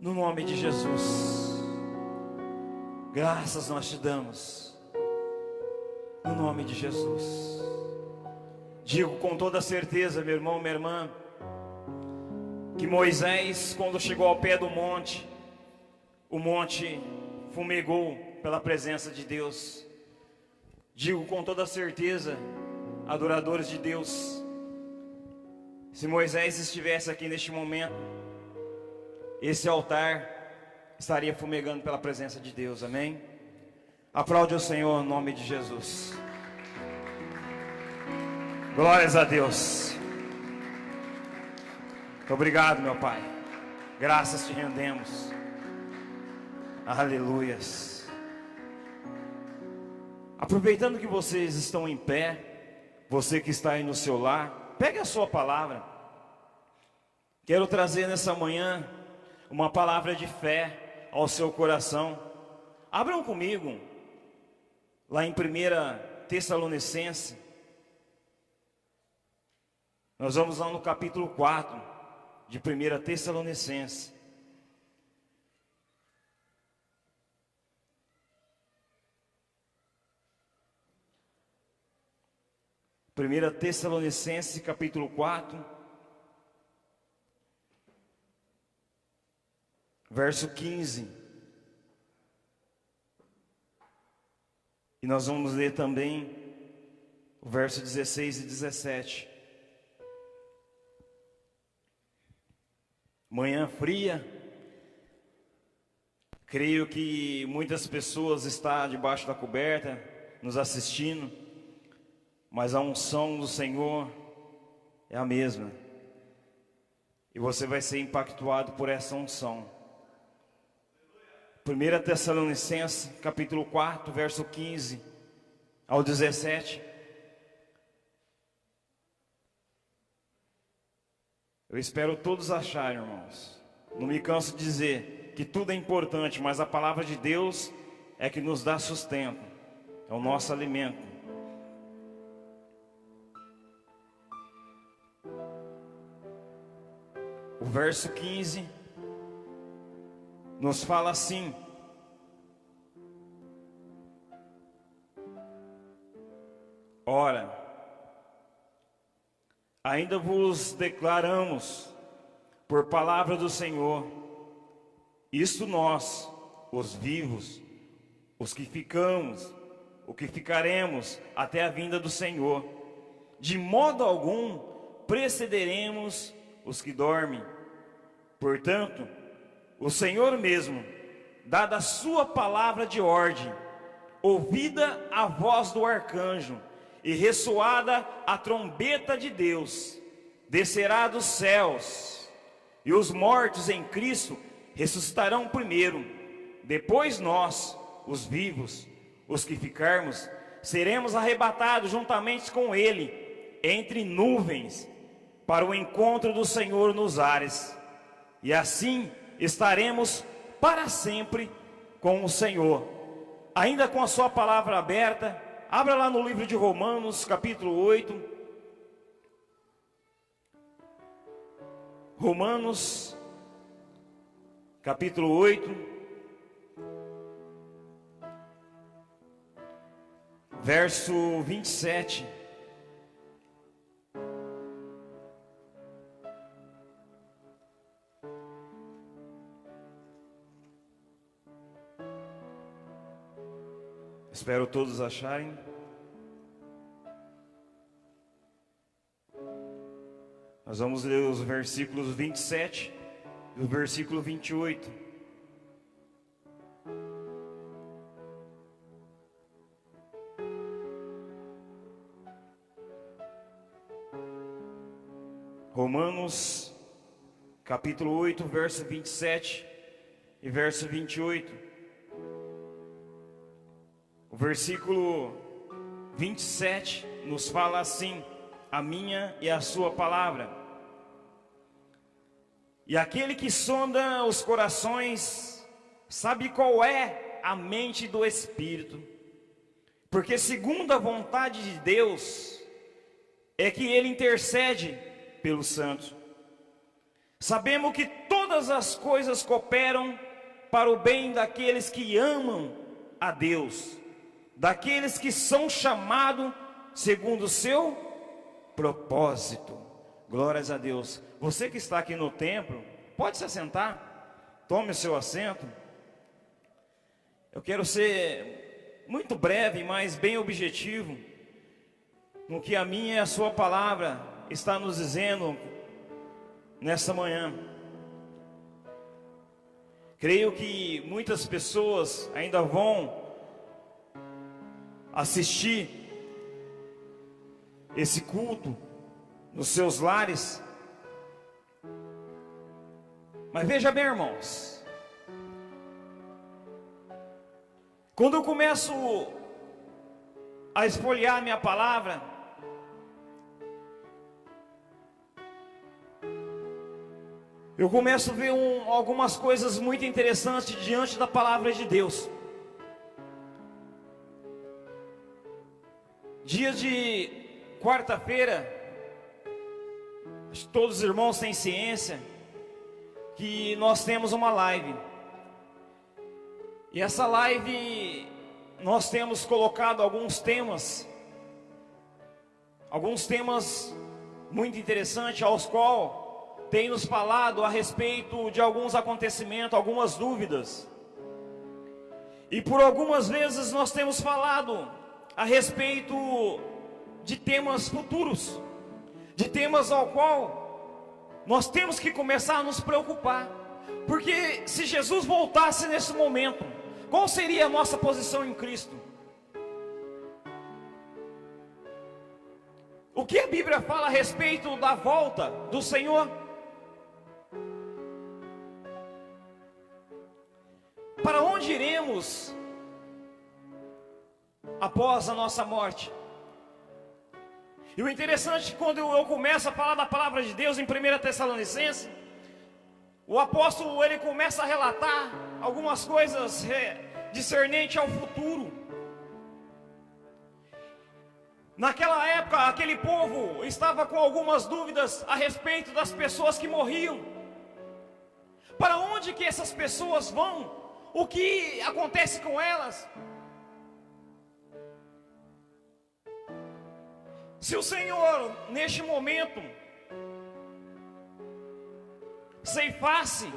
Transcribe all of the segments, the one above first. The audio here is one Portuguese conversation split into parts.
No nome de Jesus, graças nós te damos. No nome de Jesus. Digo com toda certeza, meu irmão, minha irmã, que Moisés, quando chegou ao pé do monte, o monte fumegou pela presença de Deus. Digo com toda certeza, adoradores de Deus, se Moisés estivesse aqui neste momento, esse altar estaria fumegando pela presença de Deus, amém? Aplaude o Senhor em nome de Jesus. Glórias a Deus. Muito obrigado, meu Pai. Graças te rendemos. Aleluias. Aproveitando que vocês estão em pé, você que está aí no seu lar, pegue a sua palavra. Quero trazer nessa manhã uma palavra de fé ao seu coração. Abram comigo lá em 1 Tessalonicenses. Nós vamos lá no capítulo 4 de 1 Tessalonicenses. Primeira Tessalonicenses, capítulo 4, verso 15. E nós vamos ler também o verso 16 e 17. Manhã fria, creio que muitas pessoas estão debaixo da coberta, nos assistindo, mas a unção do Senhor é a mesma, e você vai ser impactuado por essa unção. 1 Tessalonicenses, capítulo 4, verso 15 ao 17. Eu espero todos acharem, irmãos. Não me canso de dizer que tudo é importante, mas a palavra de Deus é que nos dá sustento, é o nosso alimento. O verso 15 nos fala assim: ora, ainda vos declaramos por palavra do Senhor, isto nós, os vivos, os que ficamos, o que ficaremos até a vinda do Senhor, de modo algum precederemos os que dormem. Portanto, o Senhor mesmo, dada a sua palavra de ordem, ouvida a voz do arcanjo e ressoada a trombeta de Deus, descerá dos céus, e os mortos em Cristo ressuscitarão primeiro. Depois nós, os vivos, os que ficarmos, seremos arrebatados juntamente com Ele entre nuvens para o encontro do Senhor nos ares, e assim estaremos para sempre com o Senhor. Ainda com a sua palavra aberta, abra lá no livro de Romanos, capítulo 8. Romanos, capítulo 8, verso 27. Espero todos acharem. Nós vamos ler os versículos 27 e o versículo 28. Romanos, capítulo 8, verso 27 e verso 28. O versículo 27 nos fala assim: a minha e a sua palavra. E aquele que sonda os corações sabe qual é a mente do Espírito, porque segundo a vontade de Deus é que Ele intercede pelos santos. Sabemos que todas todas as coisas cooperam para o bem daqueles que amam a Deus, daqueles que são chamados segundo o seu propósito. Glórias a Deus. Você que está aqui no templo, pode se assentar, tome o seu assento. Eu quero ser muito breve, mas bem objetivo no que a minha e a sua palavra está nos dizendo nessa manhã. Creio que muitas pessoas ainda vão assistir esse culto nos seus lares. Mas veja bem, irmãos, quando eu começo a esfolhear minha palavra, eu começo a ver algumas coisas muito interessantes diante da palavra de Deus. Dia de quarta-feira, todos os irmãos têm ciência que nós temos uma live. E essa live nós temos colocado alguns temas muito interessantes, aos quais tem nos falado a respeito de alguns acontecimentos, algumas dúvidas. E por algumas vezes nós temos falado a respeito de temas futuros, de temas ao qual nós temos que começar a nos preocupar. Porque se Jesus voltasse nesse momento, qual seria a nossa posição em Cristo? O que a Bíblia fala a respeito da volta do Senhor? Para onde iremos após a nossa morte? E o interessante, quando eu começo a falar da palavra de Deus em 1 Tessalonicenses, o apóstolo ele começa a relatar algumas coisas discernentes ao futuro. Naquela época, aquele povo estava com algumas dúvidas a respeito das pessoas que morriam. Para onde que essas pessoas vão? O que acontece com elas? Se o Senhor, neste momento, ceifasse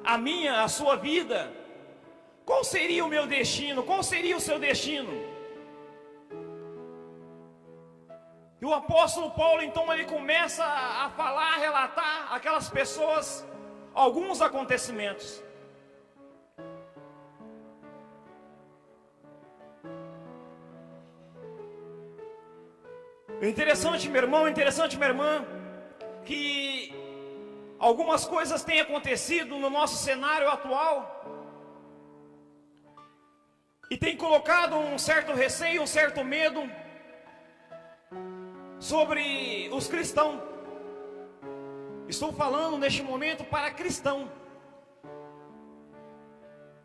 a minha, a sua vida, qual seria o meu destino? Qual seria o seu destino? E o apóstolo Paulo, então, ele começa a falar, a relatar aquelas pessoas, alguns acontecimentos. Interessante, meu irmão, interessante, minha irmã, que algumas coisas têm acontecido no nosso cenário atual e tem colocado um certo receio, um certo medo sobre os cristãos. Estou falando neste momento para cristão.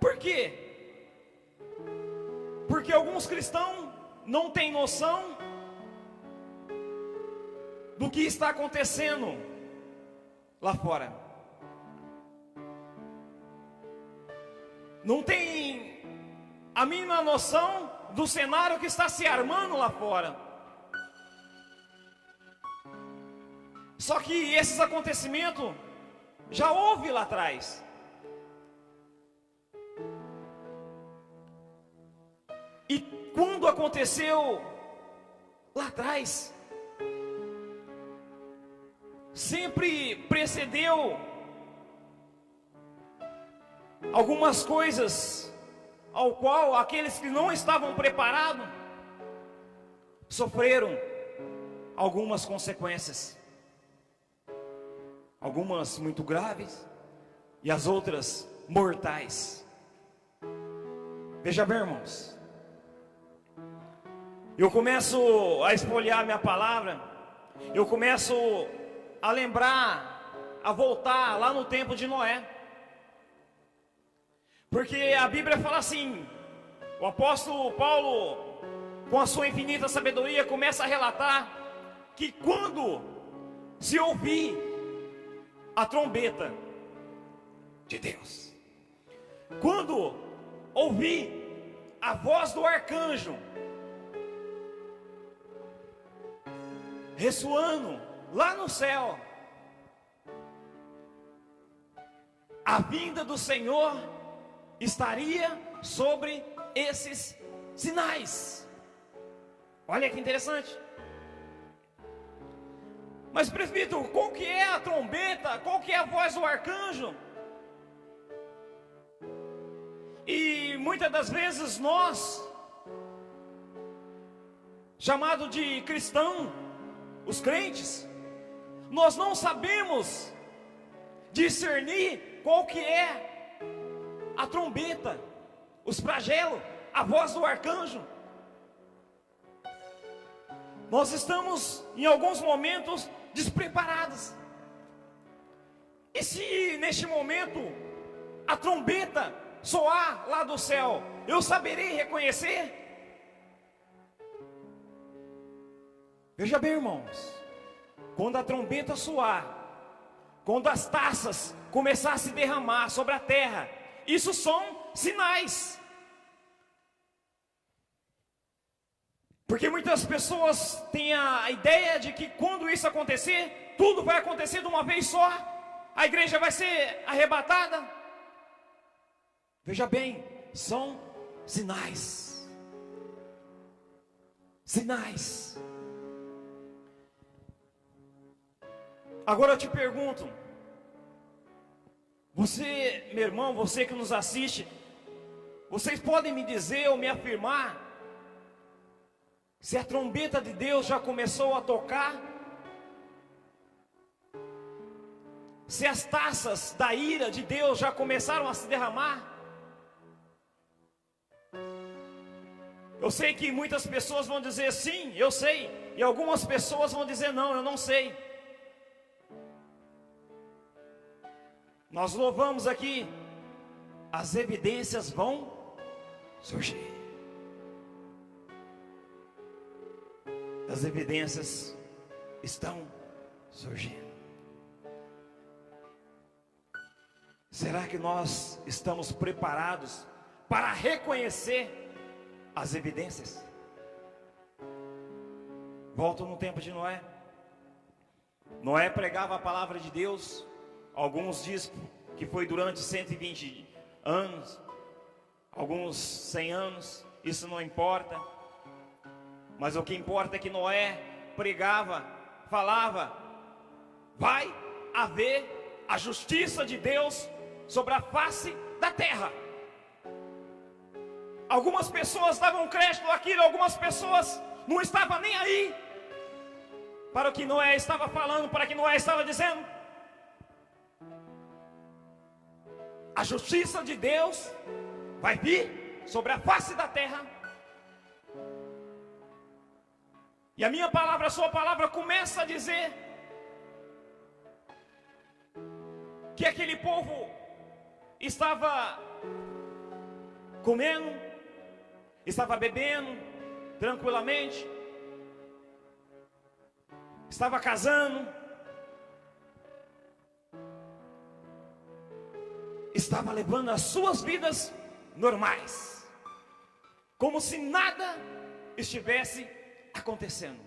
Por quê? Porque alguns cristãos não têm noção do que está acontecendo lá fora. Não tem a mínima noção do cenário que está se armando lá fora. Só que esses acontecimentos já houve lá atrás. E quando aconteceu lá atrás, sempre precedeu algumas coisas ao qual aqueles que não estavam preparados sofreram algumas consequências, algumas muito graves e as outras mortais. Veja bem, irmãos, eu começo a esfolhear minha palavra, eu começo a lembrar, a voltar lá no tempo de Noé. Porque a Bíblia fala assim, o apóstolo Paulo, com a sua infinita sabedoria, começa a relatar que quando se ouvir a trombeta, de Deus. Quando ouvi a voz do arcanjo ressoando lá no céu, a vinda do Senhor estaria sobre esses sinais. Olha que interessante. Mas presbítero, qual que é a trombeta? Qual que é a voz do arcanjo? E muitas das vezes nós, chamado de cristão, os crentes, nós não sabemos discernir qual que é a trombeta, os flagelos, a voz do arcanjo. Nós estamos em alguns momentos despreparados. E se neste momento a trombeta soar lá do céu, eu saberei reconhecer? Veja bem, irmãos, quando a trombeta soar, quando as taças começar a se derramar sobre a terra, isso são sinais. Porque muitas pessoas têm a ideia de que quando isso acontecer, tudo vai acontecer de uma vez só, a igreja vai ser arrebatada. Veja bem, são sinais. Sinais. Agora eu te pergunto, você, meu irmão, você que nos assiste, vocês podem me dizer ou me afirmar se a trombeta de Deus já começou a tocar? Se as taças da ira de Deus já começaram a se derramar? Eu sei que muitas pessoas vão dizer sim, eu sei. E algumas pessoas vão dizer não, eu não sei. Nós louvamos aqui, as evidências vão surgir. As evidências estão surgindo. Será que nós estamos preparados para reconhecer as evidências? Volto no tempo de Noé. Noé pregava a palavra de Deus. Alguns dizem que foi durante 120 anos, alguns 100 anos, isso não importa. Mas o que importa é que Noé pregava, falava, vai haver a justiça de Deus sobre a face da terra. Algumas pessoas davam crédito àquilo, algumas pessoas não estavam nem aí para o que Noé estava falando, para o que Noé estava dizendo. A justiça de Deus vai vir sobre a face da terra. E a minha palavra, a sua palavra começa a dizer que aquele povo estava comendo, estava bebendo tranquilamente, estava casando, estava levando as suas vidas normais, como se nada estivesse acontecendo.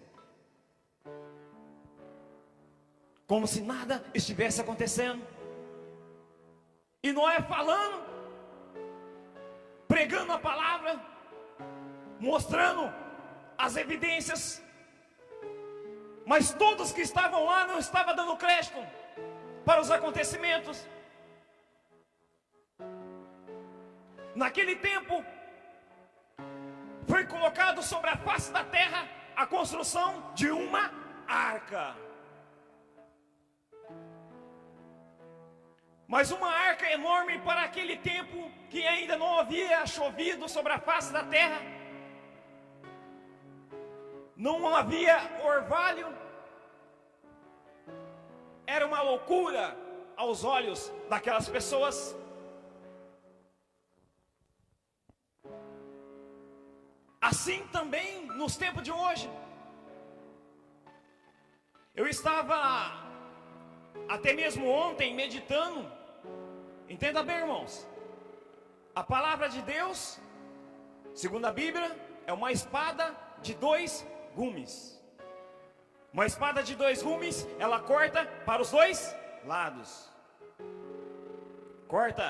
Como se nada estivesse acontecendo. E Noé falando, pregando a palavra, mostrando as evidências. Mas todos que estavam lá não estavam dando crédito para os acontecimentos. Naquele tempo, foi colocado sobre a face da terra a construção de uma arca. Mas uma arca enorme para aquele tempo que ainda não havia chovido sobre a face da terra. Não havia orvalho. Era uma loucura aos olhos daquelas pessoas. Assim também nos tempos de hoje. Eu estava até mesmo ontem meditando Entenda bem, irmãos. A palavra de Deus, segundo a Bíblia, é uma espada de 2 gumes. Uma espada de 2 gumes, ela corta para os 2 lados. Corta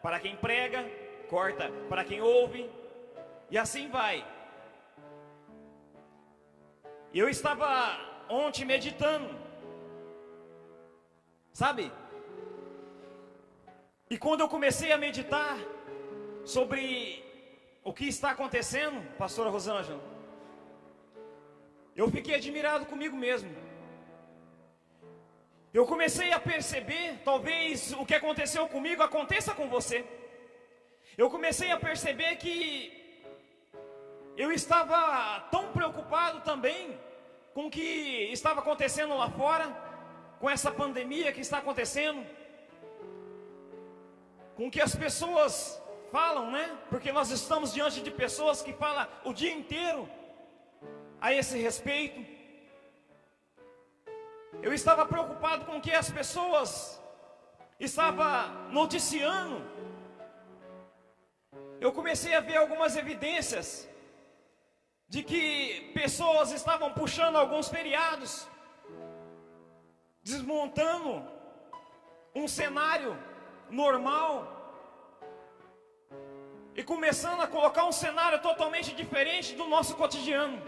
para quem prega, corta para quem ouve, e assim vai. Eu estava ontem meditando, sabe? E quando eu comecei a meditar sobre o que está acontecendo, pastora Rosângela, eu fiquei admirado comigo mesmo. Eu comecei a perceber, talvez o que aconteceu comigo aconteça com você. Eu comecei a perceber que eu estava tão preocupado também com o que estava acontecendo lá fora, com essa pandemia que está acontecendo, com o que as pessoas falam, né? Porque nós estamos diante de pessoas que falam o dia inteiro a esse respeito. Eu estava preocupado com o que as pessoas estavam noticiando. Eu comecei a ver algumas evidências de que pessoas estavam puxando alguns feriados, desmontando um cenário normal e começando a colocar um cenário totalmente diferente do nosso cotidiano.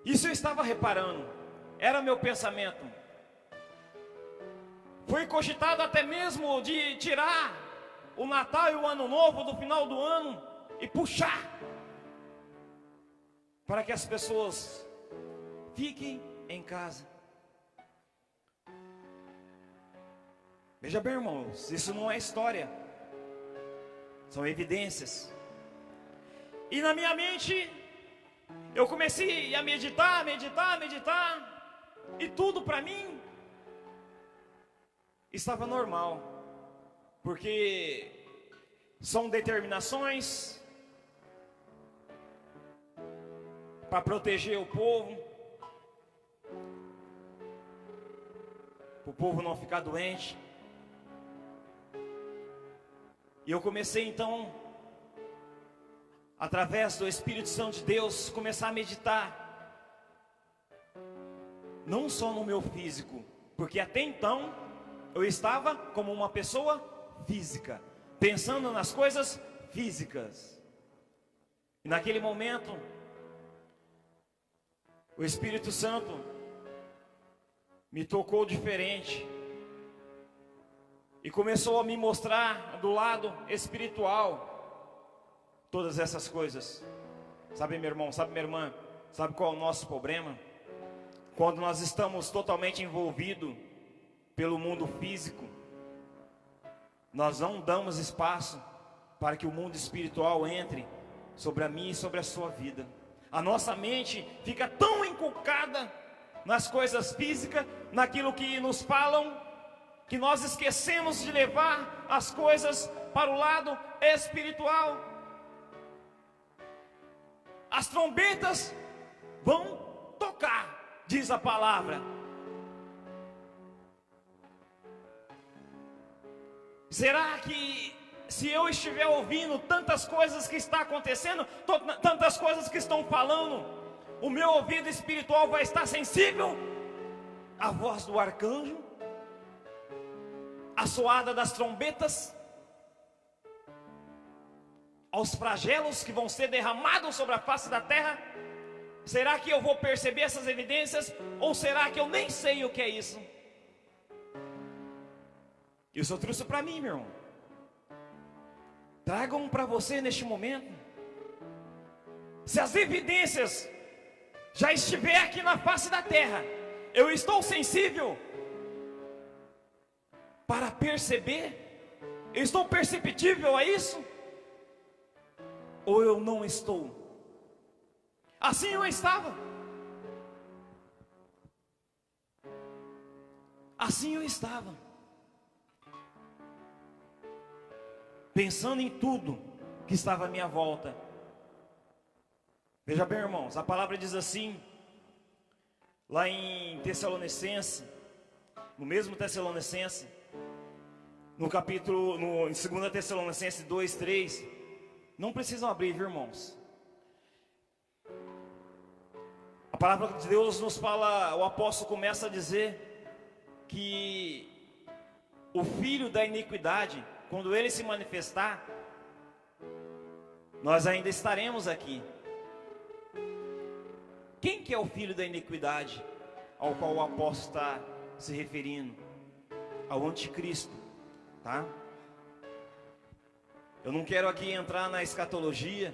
Isso eu estava reparando, era meu pensamento. Foi cogitado até mesmo de tirar o Natal e o Ano Novo do final do ano e puxar para que as pessoas fiquem em casa. Veja bem, irmãos, isso não é história, são evidências. E na minha mente eu comecei a meditar, e tudo para mim estava normal, porque são determinações para proteger o povo, para o povo não ficar doente. E eu comecei então, através do Espírito Santo de Deus, começar a meditar, não só no meu físico, porque até então eu estava como uma pessoa física, pensando nas coisas físicas. E naquele momento, o Espírito Santo me tocou diferente e começou a me mostrar do lado espiritual todas essas coisas. Sabe, meu irmão, sabe, minha irmã, sabe qual é o nosso problema? Quando nós estamos totalmente envolvidos pelo mundo físico, nós não damos espaço para que o mundo espiritual entre sobre a minha e sobre a sua vida. A nossa mente fica tão inculcada nas coisas físicas, naquilo que nos falam, que nós esquecemos de levar as coisas para o lado espiritual. As trombetas vão tocar, diz a palavra. Será que se eu estiver ouvindo tantas coisas que estão acontecendo, tantas coisas que estão falando, o meu ouvido espiritual vai estar sensível à voz do arcanjo, à soada das trombetas, aos flagelos que vão ser derramados sobre a face da terra? Será que eu vou perceber essas evidências? Ou será que eu nem sei o que é isso? Isso eu trouxe para mim, meu irmão. Tragam para você neste momento. Se as evidências já estiver aqui na face da terra, eu estou sensível para perceber? Eu estou perceptível a isso? Ou eu não estou? Assim eu estava. Assim eu estava. Pensando em tudo que estava à minha volta. Veja bem, irmãos, a palavra diz assim, lá em Tessalonicenses, no mesmo Tessalonicenses, em 2 Tessalonicenses 2:3, não precisam abrir, viu, irmãos? A palavra de Deus nos fala, o apóstolo começa a dizer que o filho da iniquidade, quando ele se manifestar, nós ainda estaremos aqui. Quem que é o filho da iniquidade ao qual o apóstolo está se referindo? Ao anticristo, tá? Eu não quero aqui entrar na escatologia,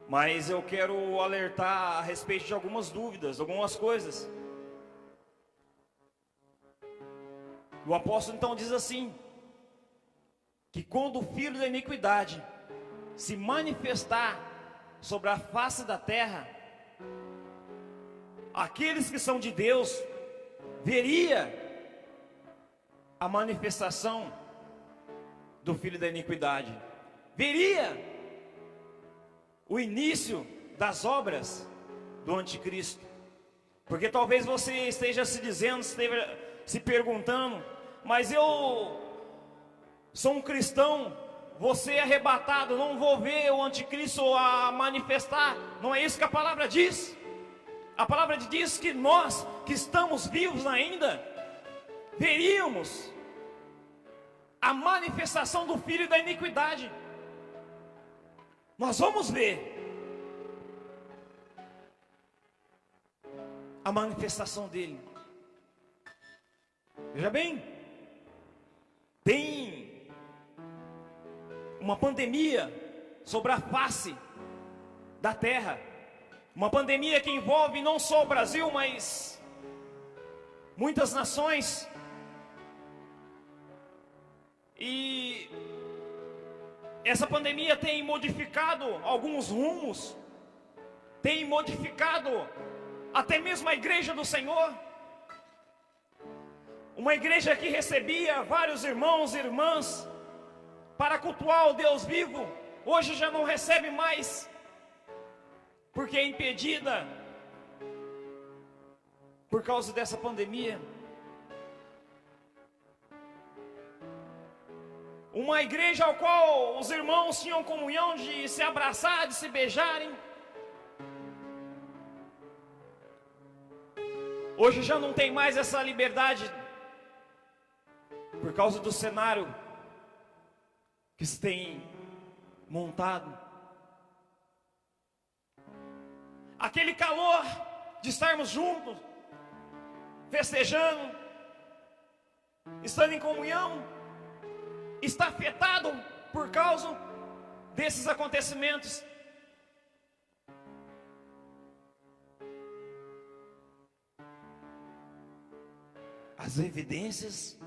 mas eu quero alertar a respeito de algumas dúvidas, algumas coisas. O apóstolo então diz assim, que quando o filho da iniquidade se manifestar sobre a face da terra, aqueles que são de Deus veria a manifestação do filho da iniquidade, veria o início das obras do anticristo. Porque talvez você esteja se dizendo, esteja se perguntando, mas eu sou um cristão, vou ser arrebatado, não vou ver o anticristo a manifestar. Não é isso que a palavra diz. A palavra diz que nós que estamos vivos ainda veríamos a manifestação do filho da iniquidade. Nós vamos ver a manifestação dele. Veja bem, tem uma pandemia sobre a face da terra, uma pandemia que envolve não só o Brasil, mas muitas nações. E essa pandemia tem modificado alguns rumos, tem modificado até mesmo a igreja do Senhor. Uma igreja que recebia vários irmãos e irmãs para cultuar o Deus vivo, hoje já não recebe mais, porque é impedida por causa dessa pandemia. Uma igreja ao qual os irmãos tinham comunhão de se abraçar, de se beijarem, hoje já não tem mais essa liberdade, por causa do cenário que se tem montado. Aquele calor de estarmos juntos, festejando, estando em comunhão, está afetado por causa desses acontecimentos. As evidências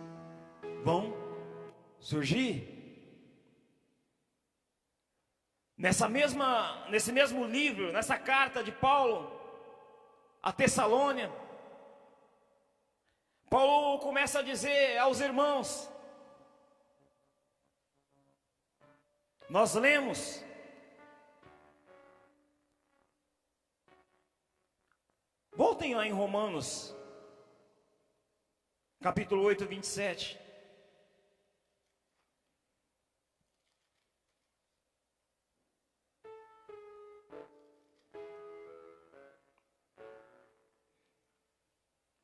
vão surgir. Nesse mesmo livro, nessa carta de Paulo a Tessalônia, Paulo começa a dizer aos irmãos, nós lemos voltem lá em Romanos capítulo 8, 27.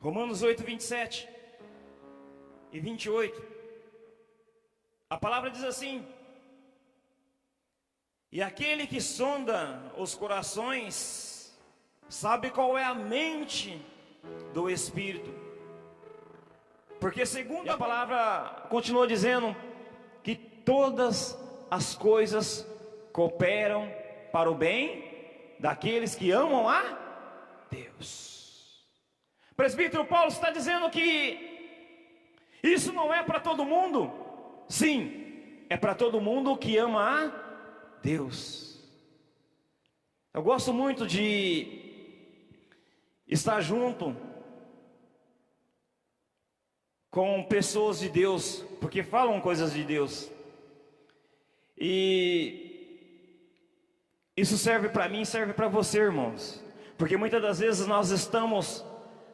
Romanos 8, 27 e 28. A palavra diz assim: e aquele que sonda os corações sabe qual é a mente do Espírito, porque segundo a palavra continua dizendo que todas as coisas cooperam para o bem daqueles que amam a Deus. O presbítero Paulo está dizendo que isso não é para todo mundo. Sim, é para todo mundo que ama a Deus. Eu gosto muito de estar junto com pessoas de Deus, porque falam coisas de Deus. E isso serve para mim, serve para você, irmãos. Porque muitas das vezes nós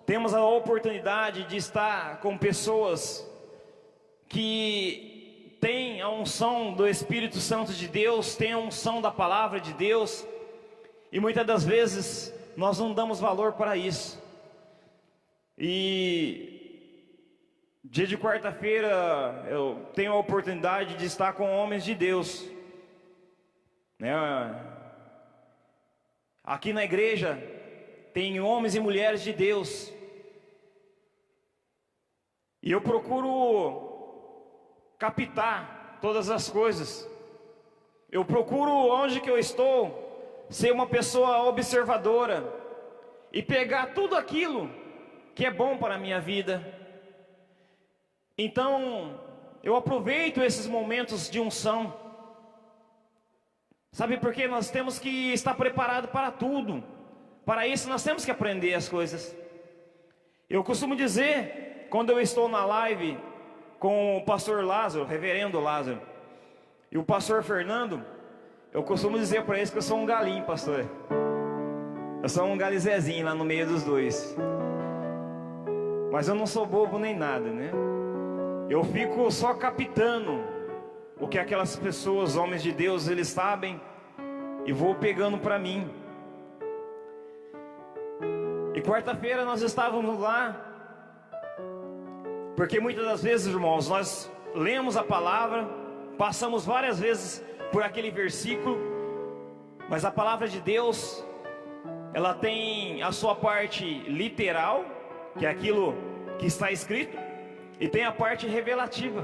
temos a oportunidade de estar com pessoas que tem a unção do Espírito Santo de Deus, tem a unção da palavra de Deus, e muitas das vezes nós não damos valor para isso. E dia de quarta-feira eu tenho a oportunidade de estar com homens de Deus, né? Aqui na igreja tem homens e mulheres de Deus, e eu procuro captar todas as coisas. Eu procuro, onde que eu estou, ser uma pessoa observadora e pegar tudo aquilo que é bom para a minha vida. Então eu aproveito esses momentos de unção. Sabe por quê? Nós temos que estar preparado para tudo. Para isso nós temos que aprender as coisas. Eu costumo dizer, quando eu estou na live com o pastor Lázaro, reverendo Lázaro, e o pastor Fernando, eu costumo dizer para eles que eu sou um galinho, pastor. Eu sou um galizezinho lá no meio dos dois. Mas eu não sou bobo nem nada, né? Eu fico só captando o que aquelas pessoas, homens de Deus, eles sabem, e vou pegando para mim. E quarta-feira nós estávamos lá, porque muitas das vezes, irmãos, nós lemos a palavra, passamos várias vezes por aquele versículo, mas a palavra de Deus, ela tem a sua parte literal, que é aquilo que está escrito, e tem a parte revelativa.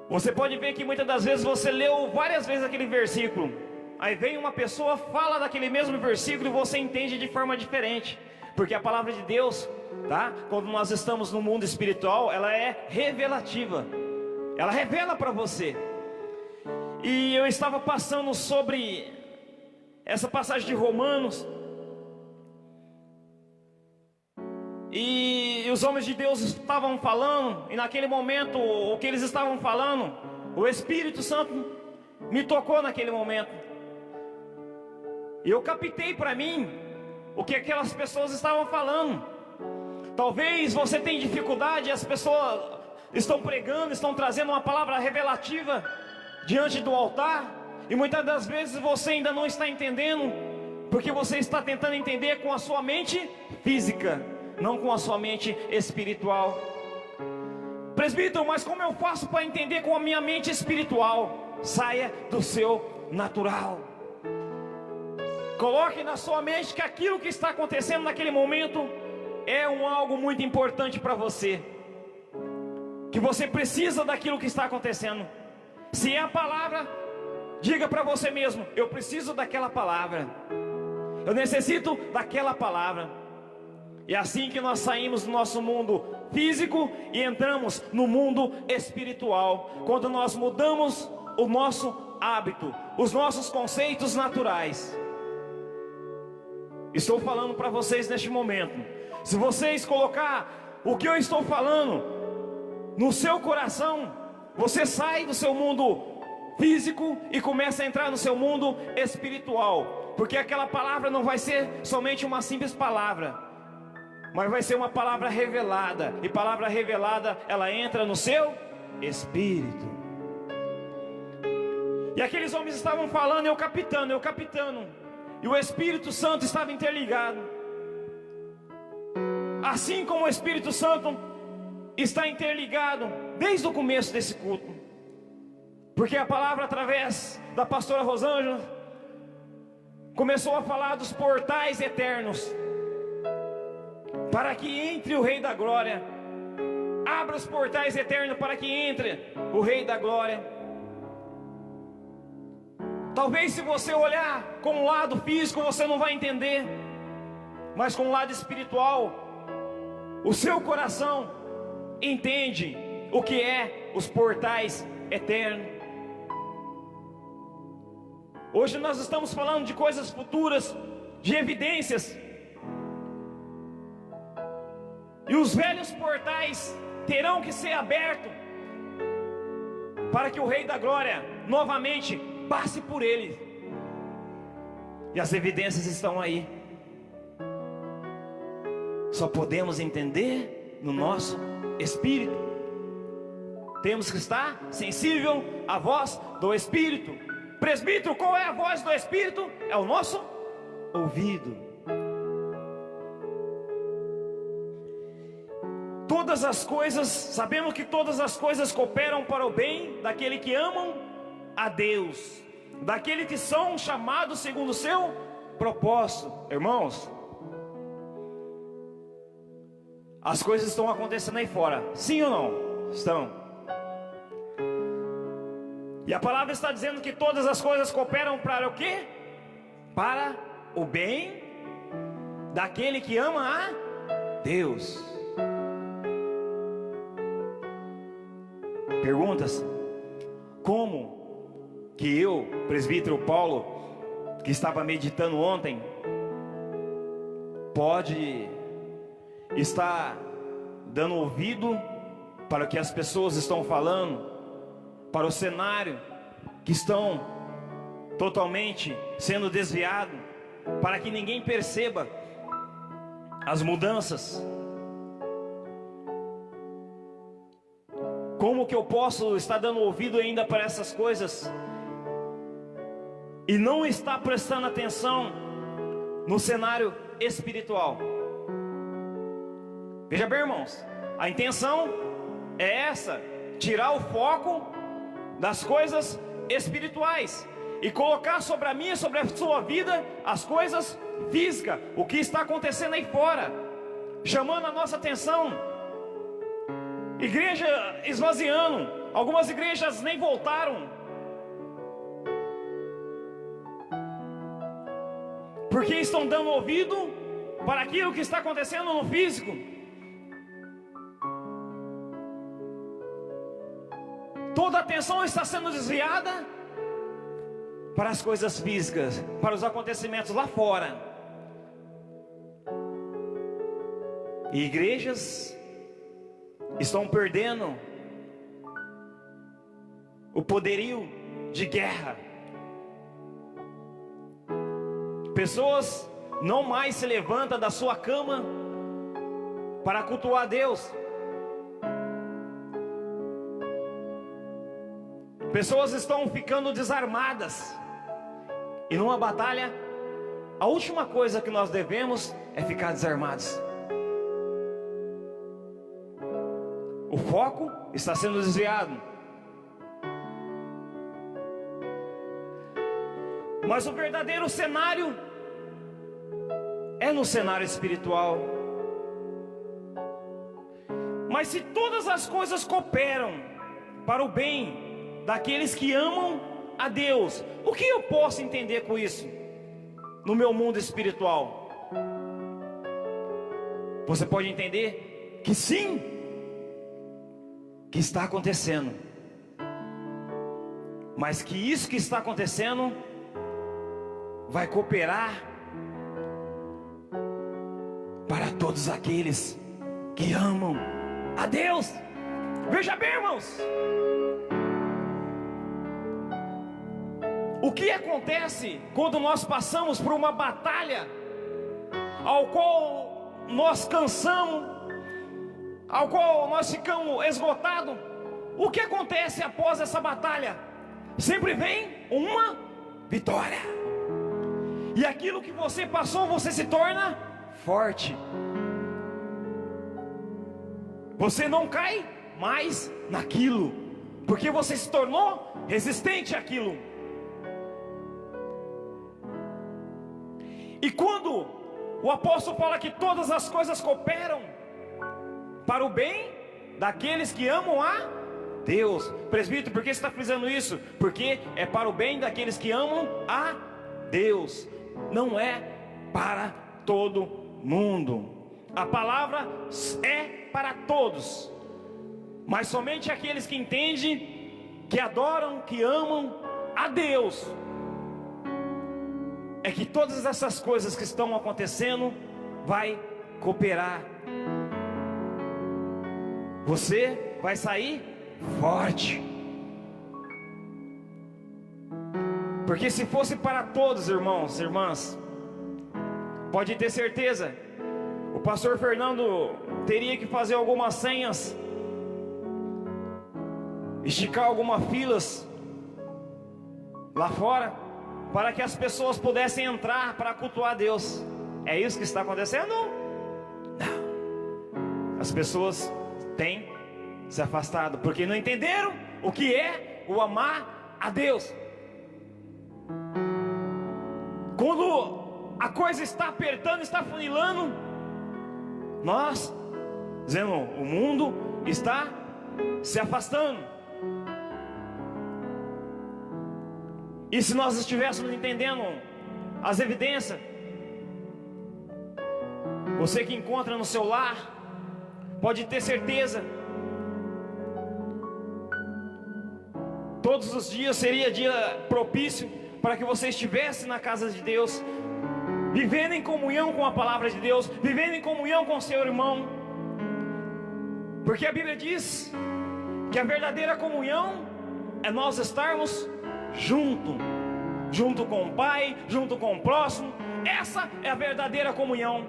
Você pode ver que muitas das vezes você leu várias vezes aquele versículo, aí vem uma pessoa, fala daquele mesmo versículo e você entende de forma diferente, porque a palavra de Deus, tá? Quando nós estamos no mundo espiritual, ela é revelativa, ela revela para você. E eu estava passando sobre essa passagem de Romanos, e os homens de Deus estavam falando, e naquele momento, o que eles estavam falando, o Espírito Santo me tocou naquele momento, e eu captei para mim o que aquelas pessoas estavam falando. Talvez você tenha dificuldade, as pessoas estão pregando, estão trazendo uma palavra revelativa diante do altar, e muitas das vezes você ainda não está entendendo, porque você está tentando entender com a sua mente física, não com a sua mente espiritual. Presbítero, mas como eu faço para entender com a minha mente espiritual? Saia do seu natural. Coloque na sua mente que aquilo que está acontecendo naquele momento é algo muito importante para você, que você precisa daquilo que está acontecendo. Se é a palavra, diga para você mesmo: eu preciso daquela palavra, eu necessito daquela palavra. E é assim que nós saímos do nosso mundo físico e entramos no mundo espiritual, quando nós mudamos o nosso hábito, os nossos conceitos naturais. Estou falando para vocês neste momento, se vocês colocar o que eu estou falando no seu coração, você sai do seu mundo físico e começa a entrar no seu mundo espiritual, porque aquela palavra não vai ser somente uma simples palavra, mas vai ser uma palavra revelada, e palavra revelada, ela entra no seu espírito. E aqueles homens estavam falando, eu captando, e o Espírito Santo estava interligado, assim como o Espírito Santo está interligado desde o começo desse culto, porque a palavra, através da pastora Rosângela, começou a falar dos portais eternos, para que entre o Rei da Glória. Abra os portais eternos para que entre o Rei da Glória. Talvez, se você olhar com o lado físico, você não vai entender, mas com o lado espiritual, o seu coração entende o que é os portais eternos. Hoje nós estamos falando de coisas futuras, de evidências, e os velhos portais terão que ser abertos para que o Rei da Glória novamente passe por ele. E as evidências estão aí. Só podemos entender no nosso espírito. temos que estar sensível à voz do Espírito. Presbítero, qual é a voz do Espírito? É o nosso ouvido. Todas as coisas, sabemos que todas as coisas cooperam para o bem daquele que amam a Deus, daqueles que são chamados segundo o seu propósito. Irmãos, as coisas estão acontecendo aí fora, sim ou não? Estão. E a palavra está dizendo que todas as coisas cooperam para o quê? Para o bem daquele que ama a Deus. Perguntas: como que eu, presbítero Paulo, que estava meditando ontem, pode estar dando ouvido para o que as pessoas estão falando, para o cenário que estão totalmente sendo desviado, para que ninguém perceba as mudanças? Como que eu posso estar dando ouvido ainda para essas coisas e não estar prestando atenção no cenário espiritual? Veja bem, irmãos, a intenção é essa: tirar o foco das coisas espirituais e colocar sobre a minha, sobre a sua vida, as coisas físicas, o que está acontecendo aí fora, chamando a nossa atenção. Igreja esvaziando, algumas igrejas nem voltaram, porque estão dando ouvido para aquilo que está acontecendo no físico. Toda a atenção está sendo desviada para as coisas físicas, para os acontecimentos lá fora. E igrejas estão perdendo o poderio de guerra. Pessoas não mais se levantam da sua cama para cultuar a Deus. Pessoas estão ficando desarmadas. E numa batalha, a última coisa que nós devemos é ficar desarmados. O foco está sendo desviado. Mas o verdadeiro cenário é no cenário espiritual. Mas se todas as coisas cooperam para o bem daqueles que amam a Deus, o que eu posso entender com isso no meu mundo espiritual? Você pode entender que sim, que está acontecendo, mas que isso que está acontecendo vai cooperar para todos aqueles que amam a Deus. Veja bem, irmãos, o que acontece quando nós passamos por uma batalha ao qual nós cansamos, ao qual nós ficamos esgotados? O que acontece após essa batalha? Sempre vem uma vitória. E aquilo que você passou, você se torna forte. Você não cai mais naquilo, porque você se tornou resistente àquilo. E quando o apóstolo fala que todas as coisas cooperam para o bem daqueles que amam a Deus, presbítero, por que você está fazendo isso? Porque é para o bem daqueles que amam a Deus, não é para todo mundo. A palavra é para todos, mas somente aqueles que entendem, que adoram, que amam a Deus, é que todas essas coisas que estão acontecendo vai cooperar. Você vai sair forte. Porque se fosse para todos, irmãos, irmãs, pode ter certeza, o pastor Fernando teria que fazer algumas senhas esticar algumas filas lá fora, para que as pessoas pudessem entrar para cultuar a Deus. É isso que está acontecendo? Não. As pessoas têm se afastado, porque não entenderam o que é o amar a Deus. Quando a coisa está apertando, está funilando, nós dizendo, o mundo está se afastando. E se nós estivéssemos entendendo as evidências, você que encontra no seu lar, pode ter certeza, todos os dias seria dia propício para que você estivesse na casa de Deus, vivendo em comunhão com a palavra de Deus, vivendo em comunhão com o seu irmão, porque a Bíblia diz que a verdadeira comunhão é nós estarmos junto com o Pai, junto com o próximo. Essa é a verdadeira comunhão.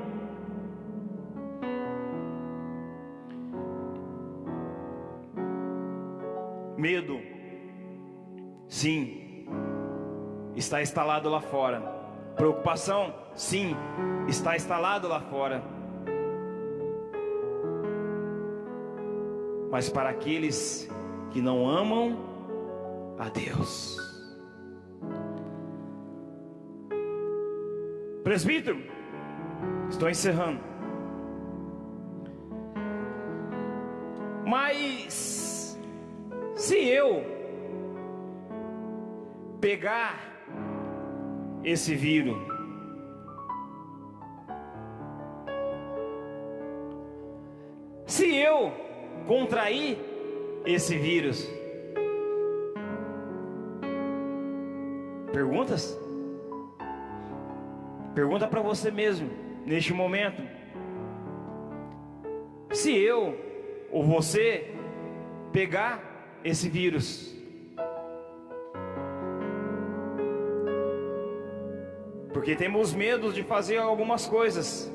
Medo, sim, está instalado lá fora. Preocupação, sim, está instalado lá fora. Mas para aqueles que não amam a Deus. Presbítero, estou encerrando. Mas se eu pegar esse vírus, se eu contrair esse vírus, perguntas? Pergunta para você mesmo, neste momento. Se eu ou você pegar esse vírus, porque temos medo de fazer algumas coisas,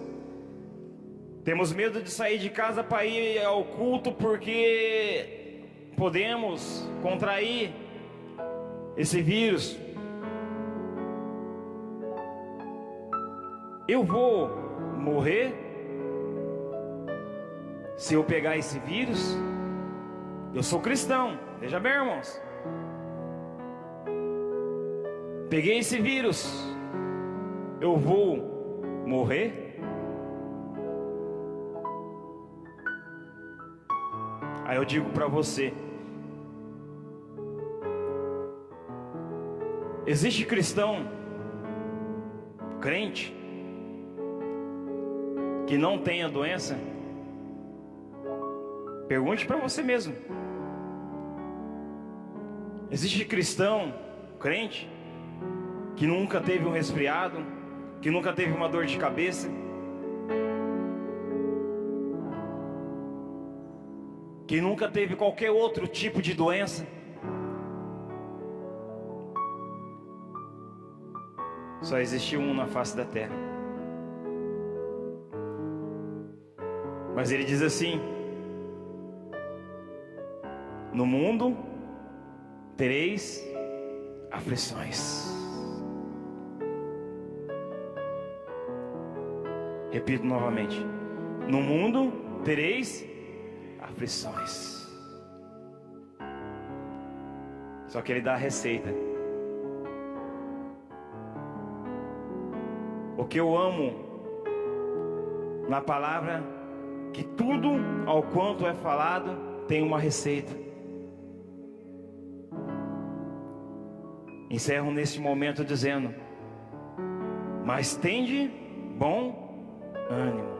temos medo de sair de casa para ir ao culto, porque podemos contrair esse vírus. Eu vou morrer se eu pegar esse vírus? Eu sou cristão, veja bem, irmãos. Peguei esse vírus, eu vou morrer? Aí eu digo para você, existe cristão, crente, que não tem a doença? Pergunte para você mesmo. Existe cristão, crente, que nunca teve um resfriado, que nunca teve uma dor de cabeça, que nunca teve qualquer outro tipo de doença? Só existe um na face da terra. Mas ele diz assim: no mundo tereis aflições. Repito novamente: no mundo tereis aflições. Só que ele dá a receita. O que eu amo na palavra, que tudo ao quanto é falado tem uma receita. Encerro neste momento dizendo: mas tende bom ânimo.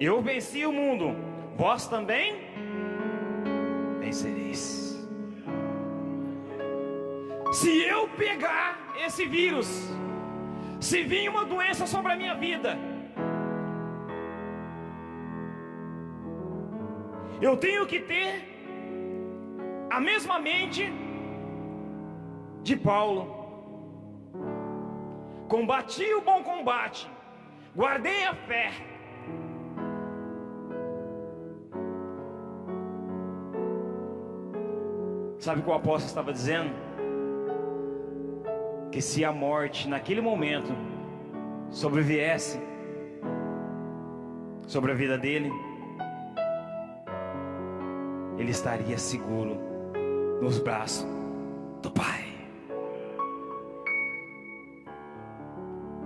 Eu venci o mundo, vós também vencereis. Se eu pegar esse vírus, se vir uma doença sobre a minha vida, eu tenho que ter a mesma mente de Paulo. Combati o bom combate, guardei a fé. Sabe o que o apóstolo estava dizendo? Que se a morte naquele momento sobreviesse sobre a vida dele, ele estaria seguro nos braços do Pai.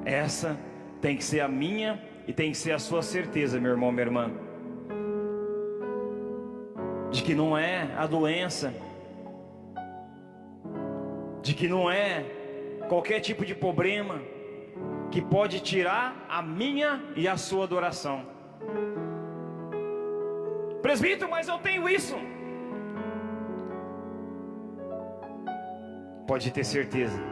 Essa tem que ser a minha e tem que ser a sua certeza, meu irmão, minha irmã, de que não é a doença, de que não é qualquer tipo de problema que pode tirar a minha e a sua adoração. Presbítero, mas eu tenho isso. Pode ter certeza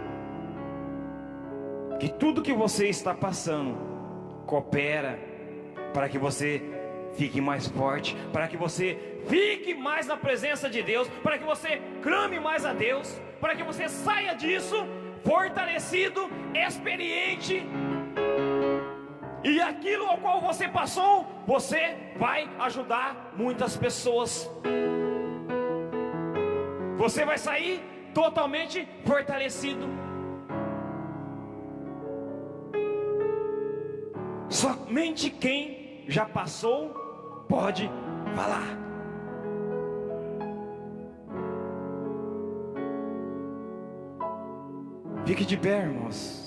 que tudo que você está passando coopera para que você fique mais forte, para que você fique mais na presença de Deus, para que você clame mais a Deus, para que você saia disso fortalecido, experiente, e aquilo ao qual você passou, você vai ajudar muitas pessoas. Você vai sair totalmente fortalecido. Somente quem já passou pode falar. Fique de pé, irmãos.